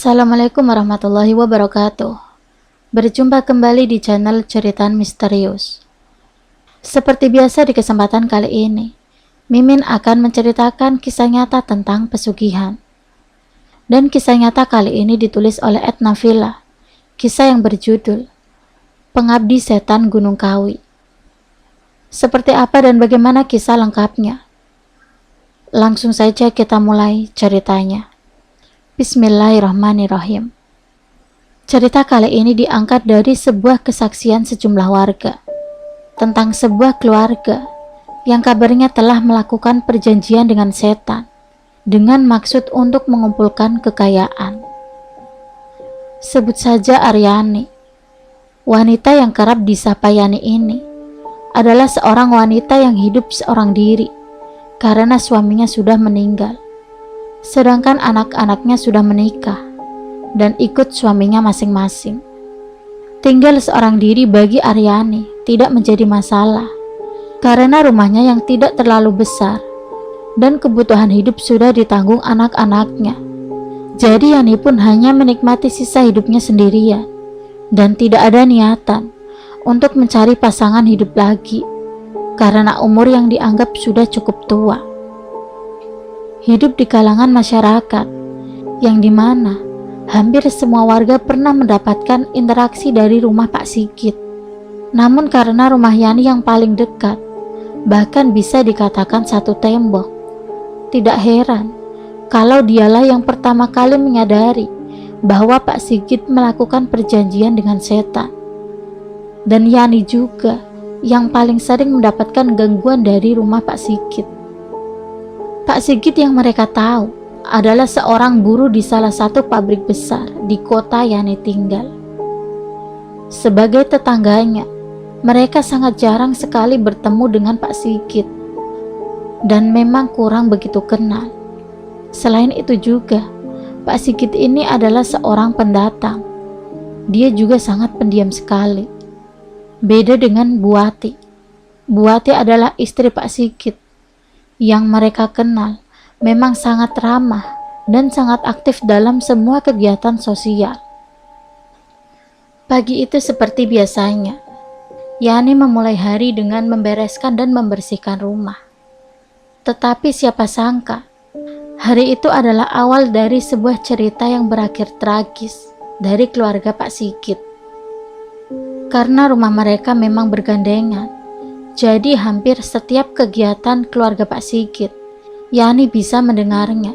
Assalamualaikum warahmatullahi wabarakatuh. Berjumpa kembali di channel Cerita Misterius. Seperti biasa di kesempatan kali ini, Mimin akan menceritakan kisah nyata tentang pesugihan. Dan kisah nyata kali ini ditulis oleh Edna Villa. Kisah yang berjudul Pengabdi Setan Gunung Kawi. Seperti apa dan bagaimana kisah lengkapnya? Langsung saja kita mulai ceritanya. Bismillahirrahmanirrahim. Cerita kali ini diangkat dari sebuah kesaksian sejumlah warga tentang sebuah keluarga yang kabarnya telah melakukan perjanjian dengan setan dengan maksud untuk mengumpulkan kekayaan. Sebut saja Aryani. Wanita yang kerap disapa Yani ini adalah seorang wanita yang hidup seorang diri karena suaminya sudah meninggal. Sedangkan anak-anaknya sudah menikah dan ikut suaminya masing-masing. Tinggal seorang diri bagi Aryani tidak menjadi masalah karena rumahnya yang tidak terlalu besar dan kebutuhan hidup sudah ditanggung anak-anaknya. Jadi Yani pun hanya menikmati sisa hidupnya sendirian dan tidak ada niatan untuk mencari pasangan hidup lagi karena umur yang dianggap sudah cukup tua. Hidup di kalangan masyarakat yang dimana hampir semua warga pernah mendapatkan interaksi dari rumah Pak Sigit. Namun karena rumah Yani yang paling dekat, bahkan bisa dikatakan satu tembok, tidak heran kalau dialah yang pertama kali menyadari bahwa Pak Sigit melakukan perjanjian dengan setan. Dan Yani juga yang paling sering mendapatkan gangguan dari rumah Pak Sigit. Pak Sigit yang mereka tahu adalah seorang buruh di salah satu pabrik besar di kota Yani tinggal. Sebagai tetangganya, mereka sangat jarang sekali bertemu dengan Pak Sigit dan memang kurang begitu kenal. Selain itu juga, Pak Sigit ini adalah seorang pendatang. Dia juga sangat pendiam sekali. Beda dengan Buati. Buati adalah istri Pak Sigit yang mereka kenal memang sangat ramah dan sangat aktif dalam semua kegiatan sosial. Pagi itu seperti biasanya, Yani memulai hari dengan membereskan dan membersihkan rumah. Tetapi siapa sangka, hari itu adalah awal dari sebuah cerita yang berakhir tragis dari keluarga Pak Sigit. Karena rumah mereka memang bergandengan, jadi hampir setiap kegiatan keluarga Pak Sigit, Yani bisa mendengarnya.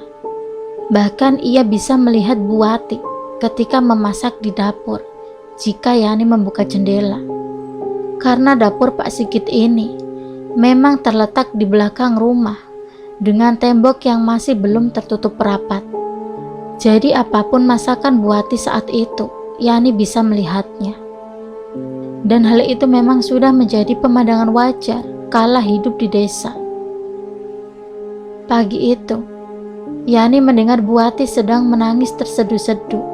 Bahkan ia bisa melihat Buati ketika memasak di dapur jika Yani membuka jendela. Karena dapur Pak Sigit ini memang terletak di belakang rumah dengan tembok yang masih belum tertutup rapat. Jadi apapun masakan Buati saat itu, Yani bisa melihatnya. Dan hal itu memang sudah menjadi pemandangan wajar kala hidup di desa. Pagi itu, Yani mendengar Buati sedang menangis terseduh-seduh.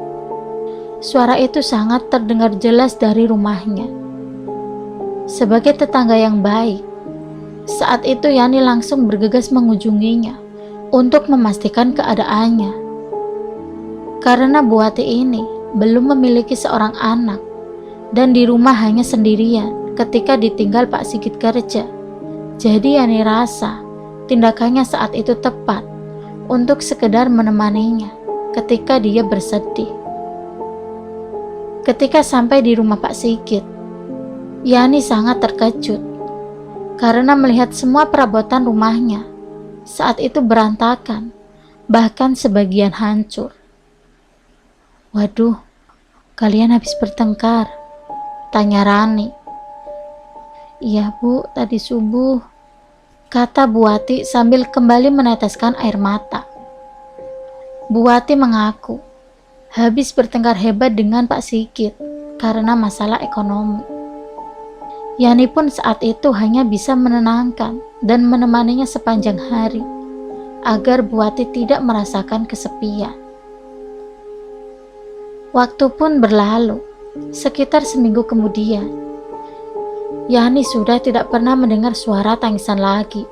Suara itu sangat terdengar jelas dari rumahnya. Sebagai tetangga yang baik, saat itu Yani langsung bergegas mengunjunginya untuk memastikan keadaannya. Karena Buati ini belum memiliki seorang anak dan di rumah hanya sendirian ketika ditinggal Pak Sigit kerja. Jadi Yani rasa tindakannya saat itu tepat untuk sekedar menemaninya ketika dia bersedih. Ketika sampai di rumah Pak Sigit, Yani sangat terkejut karena melihat semua perabotan rumahnya saat itu berantakan, bahkan sebagian hancur. "Waduh, kalian habis bertengkar?" tanya Rani. "Iya Bu, tadi subuh," kata Buati sambil kembali meneteskan air mata. Buati mengaku habis bertengkar hebat dengan Pak Sigit karena masalah ekonomi. Yani pun saat itu hanya bisa menenangkan dan menemaninya sepanjang hari agar Buati tidak merasakan kesepian. Waktu pun berlalu. Sekitar seminggu kemudian, Yani sudah tidak pernah mendengar suara tangisan lagi.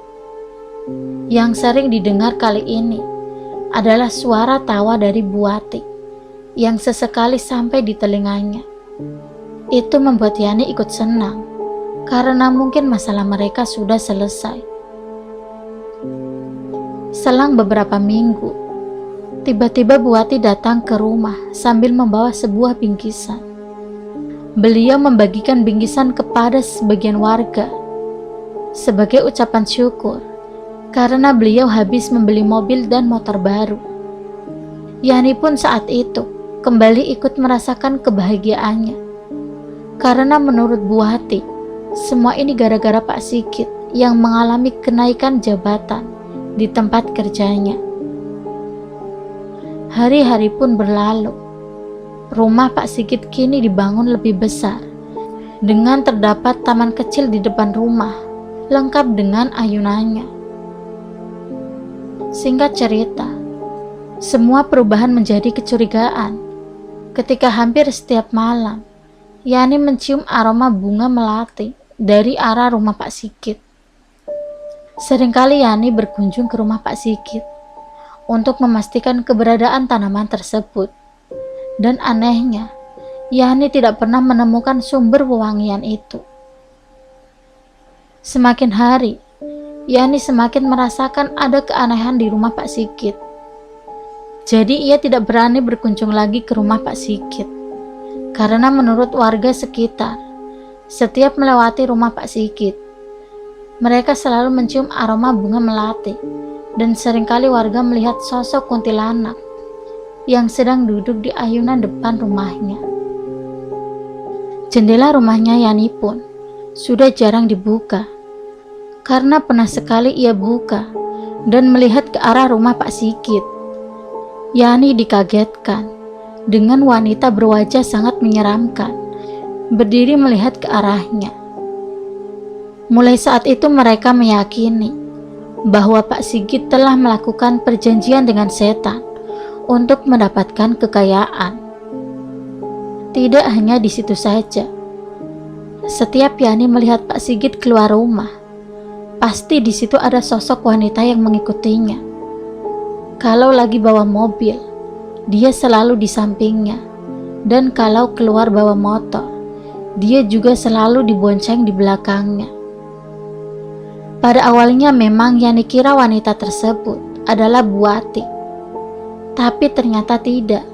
Yang sering didengar kali ini adalah suara tawa dari Buati yang sesekali sampai di telinganya. Itu membuat Yani ikut senang, karena mungkin masalah mereka sudah selesai. Selang beberapa minggu, tiba-tiba Bu Wati datang ke rumah sambil membawa sebuah bingkisan. Beliau membagikan bingkisan kepada sebagian warga sebagai ucapan syukur karena beliau habis membeli mobil dan motor baru. Yani pun saat itu kembali ikut merasakan kebahagiaannya, karena menurut Bu Wati, semua ini gara-gara Pak Sigit yang mengalami kenaikan jabatan di tempat kerjanya. Hari-hari pun berlalu. Rumah Pak Sigit kini dibangun lebih besar, dengan terdapat taman kecil di depan rumah, lengkap dengan ayunannya. Singkat cerita, semua perubahan menjadi kecurigaan ketika hampir setiap malam Yani mencium aroma bunga melati dari arah rumah Pak Sigit. Seringkali Yani berkunjung ke rumah Pak Sigit untuk memastikan keberadaan tanaman tersebut. Dan anehnya, Yani tidak pernah menemukan sumber wewangian itu. Semakin hari, Yani semakin merasakan ada keanehan di rumah Pak Sigit. Jadi ia tidak berani berkunjung lagi ke rumah Pak Sigit, karena menurut warga sekitar, setiap melewati rumah Pak Sigit, mereka selalu mencium aroma bunga melati, dan seringkali warga melihat sosok kuntilanak yang sedang duduk di ayunan depan rumahnya. Jendela rumahnya Yani pun sudah jarang dibuka, karena pernah sekali ia buka dan melihat ke arah rumah Pak Sigit. Yani dikagetkan dengan wanita berwajah sangat menyeramkan berdiri melihat ke arahnya. Mulai saat itu mereka meyakini bahwa Pak Sigit telah melakukan perjanjian dengan setan untuk mendapatkan kekayaan. Tidak hanya di situ saja. Setiap Yani melihat Pak Sigit keluar rumah, pasti di situ ada sosok wanita yang mengikutinya. Kalau lagi bawa mobil, dia selalu di sampingnya. Dan kalau keluar bawa motor, dia juga selalu dibonceng di belakangnya. Pada awalnya memang Yani kira wanita tersebut adalah Bu Wati, tapi ternyata tidak.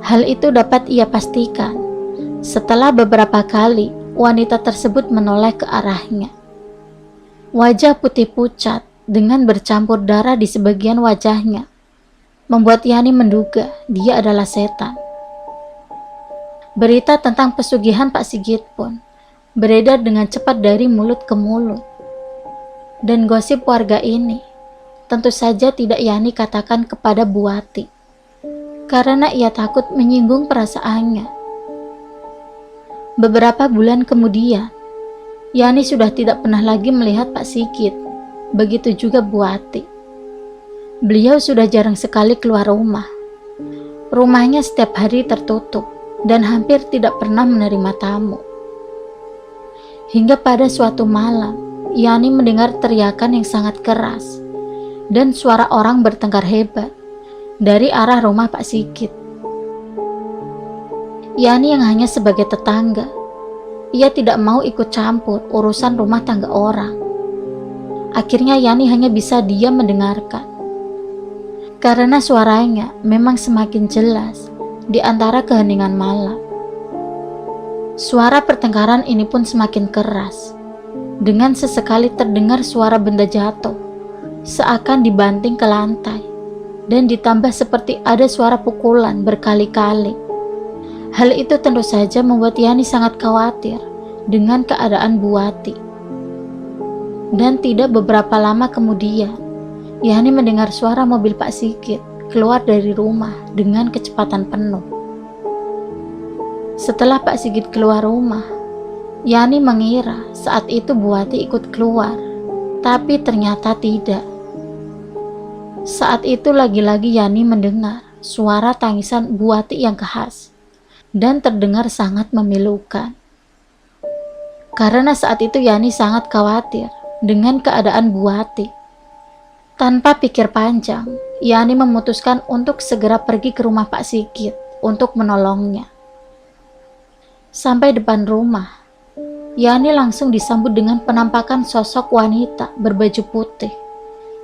Hal itu dapat ia pastikan setelah beberapa kali wanita tersebut menoleh ke arahnya. Wajah putih pucat dengan bercampur darah di sebagian wajahnya membuat Yani menduga dia adalah setan. Berita tentang pesugihan Pak Sigit pun beredar dengan cepat dari mulut ke mulut. Dan gosip warga ini tentu saja tidak Yani katakan kepada Bu Wati, karena ia takut menyinggung perasaannya. Beberapa bulan kemudian, Yani sudah tidak pernah lagi melihat Pak Sigit, begitu juga Bu Wati. Beliau sudah jarang sekali keluar rumah. Rumahnya setiap hari tertutup dan hampir tidak pernah menerima tamu. Hingga pada suatu malam, Yani mendengar teriakan yang sangat keras dan suara orang bertengkar hebat dari arah rumah Pak Sigit. Yani yang hanya sebagai tetangga, ia tidak mau ikut campur urusan rumah tangga orang. Akhirnya Yani hanya bisa diam mendengarkan, karena suaranya memang semakin jelas di antara keheningan malam. Suara pertengkaran ini pun semakin keras, dengan sesekali terdengar suara benda jatuh, seakan dibanting ke lantai, dan ditambah seperti ada suara pukulan berkali-kali. Hal itu tentu saja membuat Yani sangat khawatir dengan keadaan Bu Wati. Dan tidak beberapa lama kemudian, Yani mendengar suara mobil Pak Sigit keluar dari rumah dengan kecepatan penuh. Setelah Pak Sigit keluar rumah, Yani mengira saat itu Bu Wati ikut keluar, tapi ternyata tidak. Saat itu lagi-lagi Yani mendengar suara tangisan Bu Wati yang khas dan terdengar sangat memilukan. Karena saat itu Yani sangat khawatir dengan keadaan Bu Wati. Tanpa pikir panjang, Yani memutuskan untuk segera pergi ke rumah Pak Sigit untuk menolongnya. Sampai depan rumah, Yani langsung disambut dengan penampakan sosok wanita berbaju putih,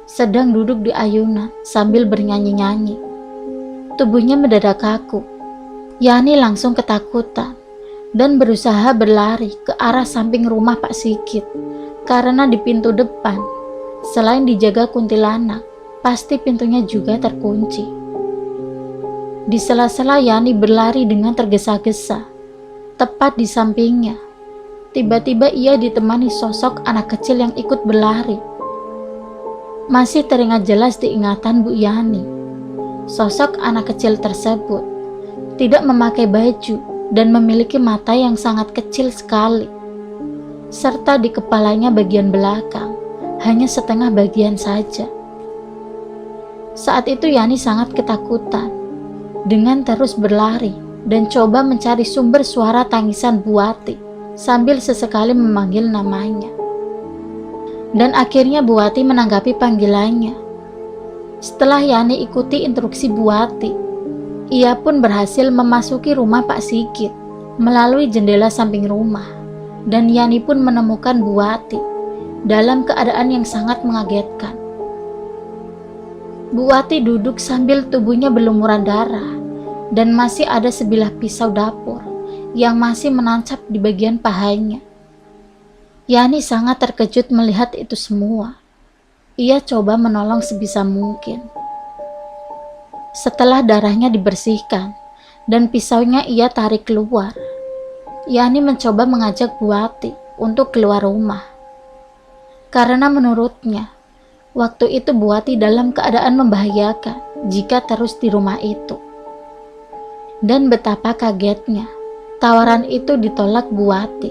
sedang duduk di ayunan sambil bernyanyi-nyanyi. Tubuhnya mendadak kaku. Yani langsung ketakutan dan berusaha berlari ke arah samping rumah Pak Sigit, karena di pintu depan, selain dijaga kuntilanak, pasti pintunya juga terkunci. Di sela-sela Yani berlari dengan tergesa-gesa, tepat di sampingnya, tiba-tiba ia ditemani sosok anak kecil yang ikut berlari. Masih teringat jelas diingatan Bu Yani. Sosok anak kecil tersebut tidak memakai baju dan memiliki mata yang sangat kecil sekali, serta di kepalanya bagian belakang hanya setengah bagian saja. Saat itu Yani sangat ketakutan dengan terus berlari dan coba mencari sumber suara tangisan Buati sambil sesekali memanggil namanya. Dan akhirnya Buati menanggapi panggilannya. Setelah Yani ikuti instruksi Buati, ia pun berhasil memasuki rumah Pak Sigit melalui jendela samping rumah, dan Yani pun menemukan Buati dalam keadaan yang sangat mengagetkan. Buati duduk sambil tubuhnya berlumuran darah dan masih ada sebilah pisau dapur yang masih menancap di bagian pahanya. Yani sangat terkejut melihat itu semua. Ia coba menolong sebisa mungkin. Setelah darahnya dibersihkan dan pisaunya ia tarik keluar, Yani mencoba mengajak Buati untuk keluar rumah. Karena menurutnya, waktu itu Buati dalam keadaan membahayakan jika terus di rumah itu. Dan betapa kagetnya, tawaran itu ditolak Buati.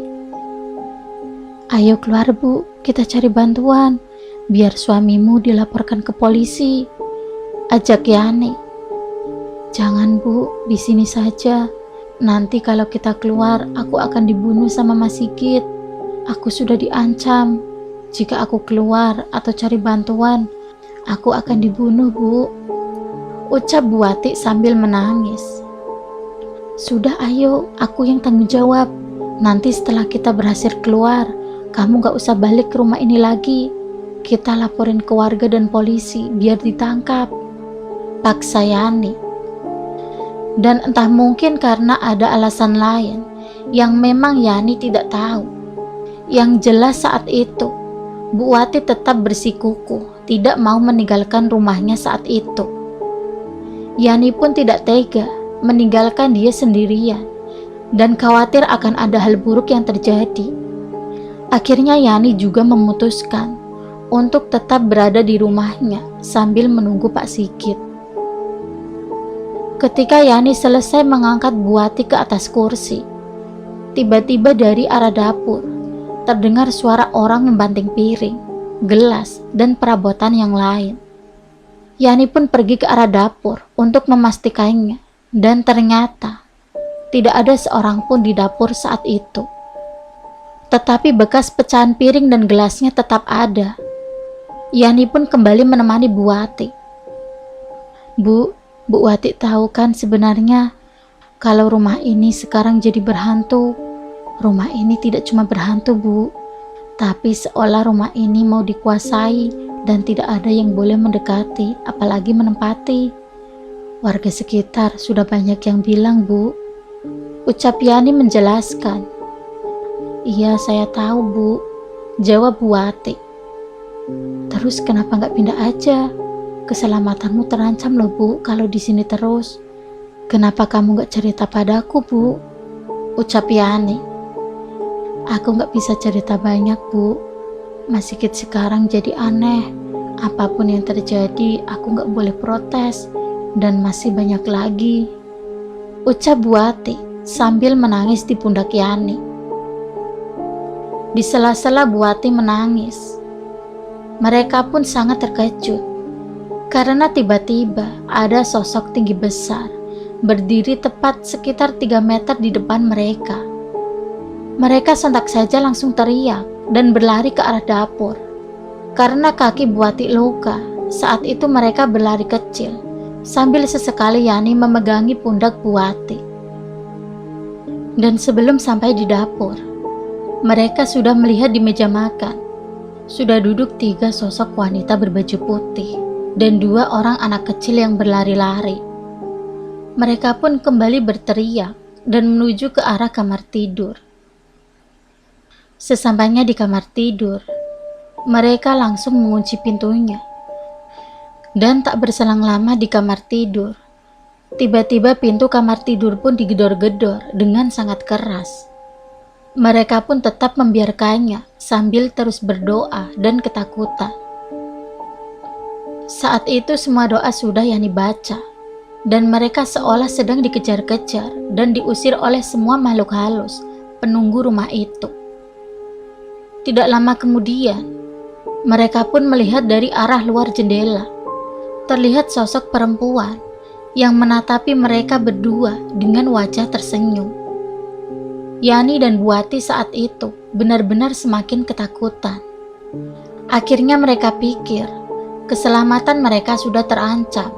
"Ayo keluar Bu, kita cari bantuan, biar suamimu dilaporkan ke polisi," ajak Yani. "Jangan Bu, di sini saja. Nanti kalau kita keluar, aku akan dibunuh sama Mas Sigit. Aku sudah diancam. Jika aku keluar atau cari bantuan, aku akan dibunuh Bu," ucap Buati sambil menangis. "Sudah ayo, aku yang tanggung jawab. Nanti setelah kita berhasil keluar, kamu gak usah balik ke rumah ini lagi. Kita laporin ke warga dan polisi biar ditangkap," paksa Yani. Dan entah mungkin karena ada alasan lain yang memang Yani tidak tahu. Yang jelas saat itu, Buati tetap bersikukuh tidak mau meninggalkan rumahnya saat itu. Yani pun tidak tega meninggalkan dia sendirian dan khawatir akan ada hal buruk yang terjadi. Akhirnya Yani juga memutuskan untuk tetap berada di rumahnya sambil menunggu Pak Sigit. Ketika Yani selesai mengangkat Buati ke atas kursi, tiba-tiba dari arah dapur terdengar suara orang membanting piring, gelas, dan perabotan yang lain. Yani pun pergi ke arah dapur untuk memastikannya, dan ternyata tidak ada seorang pun di dapur saat itu. Tetapi bekas pecahan piring dan gelasnya tetap ada. Yani pun kembali menemani Buati. Bu Wati tahu kan sebenarnya kalau rumah ini sekarang jadi berhantu. Rumah ini tidak cuma berhantu Bu, tapi seolah rumah ini mau dikuasai dan tidak ada yang boleh mendekati apalagi menempati. Warga sekitar sudah banyak yang bilang Bu, ucap Yani menjelaskan. "Iya saya tahu Bu," jawab Buati. "Terus kenapa nggak pindah aja? Keselamatanmu terancam loh Bu kalau di sini terus. Kenapa kamu nggak cerita padaku Bu?" ucap Yani. "Aku nggak bisa cerita banyak Bu. Mas Sigit sekarang jadi aneh. Apapun yang terjadi aku nggak boleh protes. Dan masih banyak lagi," ucap Buati sambil menangis di pundak Yani. Di sela-sela Buati menangis, mereka pun sangat terkejut karena tiba-tiba ada sosok tinggi besar berdiri tepat sekitar 3 meter di depan mereka. Mereka sontak saja langsung teriak dan berlari ke arah dapur. Karena kaki Buati luka, saat itu mereka berlari kecil sambil sesekali Yani memegangi pundak Buati. Dan sebelum sampai di dapur, mereka sudah melihat di meja makan, sudah duduk 3 sosok wanita berbaju putih dan 2 orang anak kecil yang berlari-lari. Mereka pun kembali berteriak dan menuju ke arah kamar tidur. Sesampainya di kamar tidur, mereka langsung mengunci pintunya. Dan tak berselang lama di kamar tidur, tiba-tiba pintu kamar tidur pun digedor-gedor dengan sangat keras. Mereka pun tetap membiarkannya sambil terus berdoa dan ketakutan. Saat itu semua doa sudah Yani baca, dan mereka seolah sedang dikejar-kejar dan diusir oleh semua makhluk halus penunggu rumah itu. Tidak lama kemudian, mereka pun melihat dari arah luar jendela, terlihat sosok perempuan yang menatapi mereka berdua dengan wajah tersenyum. Yani dan Buati saat itu benar-benar semakin ketakutan. Akhirnya mereka pikir keselamatan mereka sudah terancam.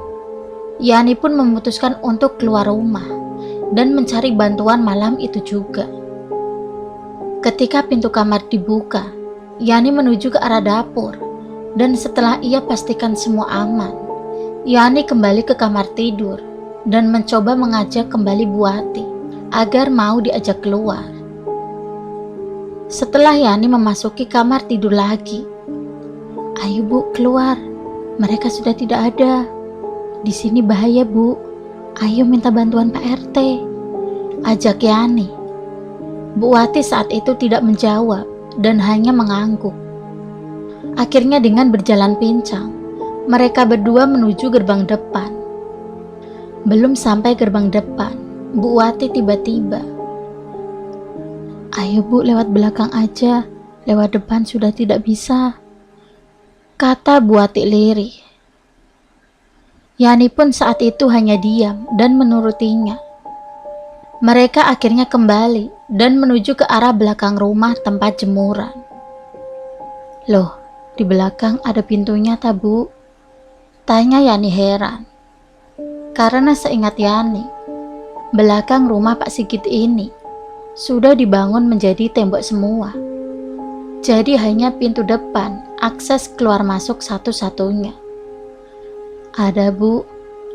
Yani pun memutuskan untuk keluar rumah dan mencari bantuan malam itu juga. Ketika pintu kamar dibuka, Yani menuju ke arah dapur, dan setelah ia pastikan semua aman, Yani kembali ke kamar tidur dan mencoba mengajak kembali Buati agar mau diajak keluar. Setelah Yani memasuki kamar tidur lagi, "Ayo Bu, keluar. Mereka sudah tidak ada. Di sini bahaya Bu. Ayo minta bantuan Pak RT," ajak Yani. Buati saat itu tidak menjawab dan hanya mengangguk. Akhirnya dengan berjalan pincang, mereka berdua menuju gerbang depan. Belum sampai gerbang depan, Bu Wati tiba-tiba, "Ayo Bu, lewat belakang aja. Lewat depan sudah tidak bisa," kata Bu Wati lirih. Yani pun saat itu hanya diam dan menurutinya. Mereka akhirnya kembali dan menuju ke arah belakang rumah tempat jemuran. "Loh, di belakang ada pintunya tak Bu?" tanya Yani heran. Karena seingat Yani, belakang rumah Pak Sigit ini sudah dibangun menjadi tembok semua. Jadi hanya pintu depan akses keluar masuk satu-satunya. "Ada Bu,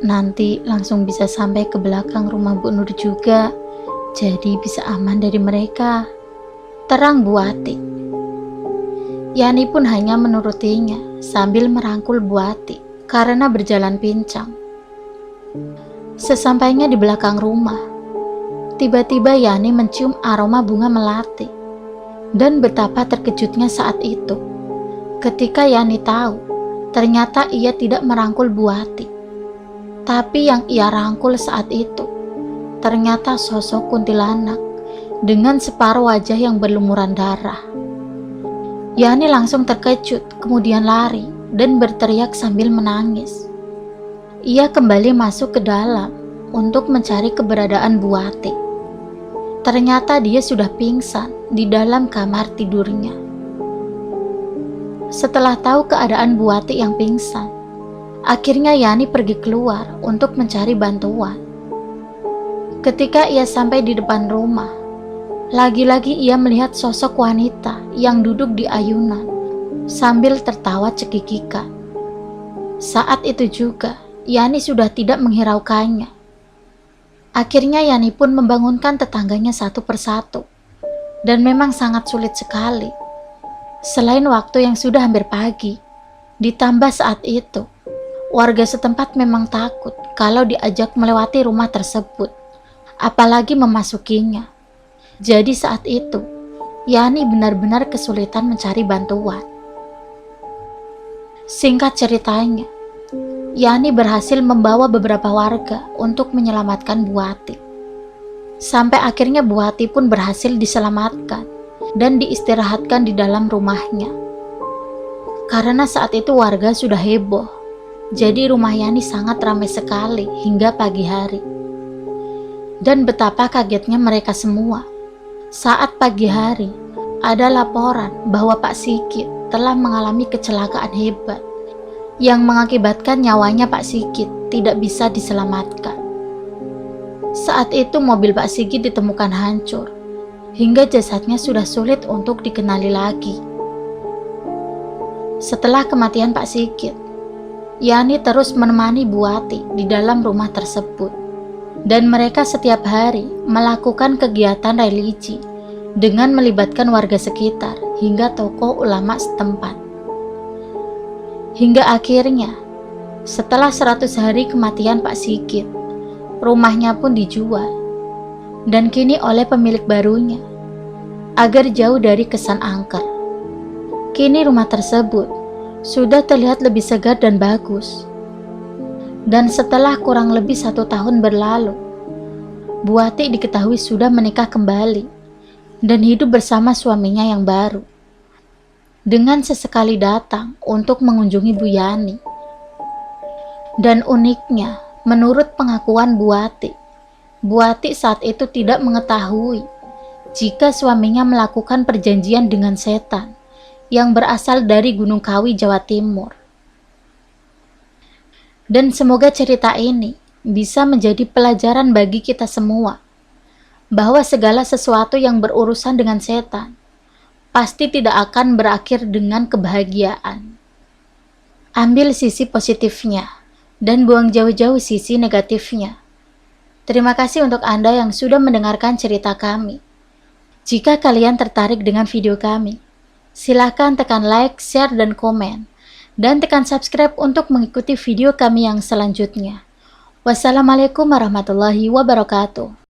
nanti langsung bisa sampai ke belakang rumah Bu Nur juga, jadi bisa aman dari mereka," terang Buati. Yani pun hanya menurutinya sambil merangkul Buati karena berjalan pincang. Sesampainya di belakang rumah, tiba-tiba Yani mencium aroma bunga melati, dan betapa terkejutnya saat itu ketika Yani tahu ternyata ia tidak merangkul Buati, tapi yang ia rangkul saat itu ternyata sosok kuntilanak dengan separuh wajah yang berlumuran darah. Yani langsung terkejut, kemudian lari dan berteriak sambil menangis. Ia kembali masuk ke dalam untuk mencari keberadaan Buati. Ternyata dia sudah pingsan di dalam kamar tidurnya. Setelah tahu keadaan Buati yang pingsan, akhirnya Yani pergi keluar untuk mencari bantuan. Ketika ia sampai di depan rumah, lagi-lagi ia melihat sosok wanita yang duduk di ayunan sambil tertawa cekikikan. Saat itu juga Yani sudah tidak menghiraukannya. Akhirnya Yani pun membangunkan tetangganya satu persatu, dan memang sangat sulit sekali. Selain waktu yang sudah hampir pagi, ditambah saat itu warga setempat memang takut kalau diajak melewati rumah tersebut, apalagi memasukinya. Jadi saat itu Yani benar-benar kesulitan mencari bantuan. Singkat ceritanya, Yani berhasil membawa beberapa warga untuk menyelamatkan Buati. Sampai akhirnya Buati pun berhasil diselamatkan dan diistirahatkan di dalam rumahnya. Karena saat itu warga sudah heboh, jadi rumah Yani sangat ramai sekali hingga pagi hari. Dan betapa kagetnya mereka semua saat pagi hari ada laporan bahwa Pak Sigit telah mengalami kecelakaan hebat yang mengakibatkan nyawanya Pak Sigit tidak bisa diselamatkan. Saat itu mobil Pak Sigit ditemukan hancur, hingga jasadnya sudah sulit untuk dikenali lagi. Setelah kematian Pak Sigit, Yani terus menemani Buati di dalam rumah tersebut, dan mereka setiap hari melakukan kegiatan religi dengan melibatkan warga sekitar hingga tokoh ulama setempat. Hingga akhirnya, setelah 100 hari kematian Pak Sigit, rumahnya pun dijual, dan kini oleh pemilik barunya, agar jauh dari kesan angker. Kini rumah tersebut sudah terlihat lebih segar dan bagus. Dan setelah kurang lebih 1 tahun berlalu, Buati diketahui sudah menikah kembali dan hidup bersama suaminya yang baru, dengan sesekali datang untuk mengunjungi Bu Yani. Dan uniknya, menurut pengakuan Buati saat itu tidak mengetahui jika suaminya melakukan perjanjian dengan setan yang berasal dari Gunung Kawi, Jawa Timur. Dan semoga cerita ini bisa menjadi pelajaran bagi kita semua, bahwa segala sesuatu yang berurusan dengan setan pasti tidak akan berakhir dengan kebahagiaan. Ambil sisi positifnya dan buang jauh-jauh sisi negatifnya. Terima kasih untuk Anda yang sudah mendengarkan cerita kami. Jika kalian tertarik dengan video kami, silakan tekan like, share, dan komen, dan tekan subscribe untuk mengikuti video kami yang selanjutnya. Wassalamualaikum warahmatullahi wabarakatuh.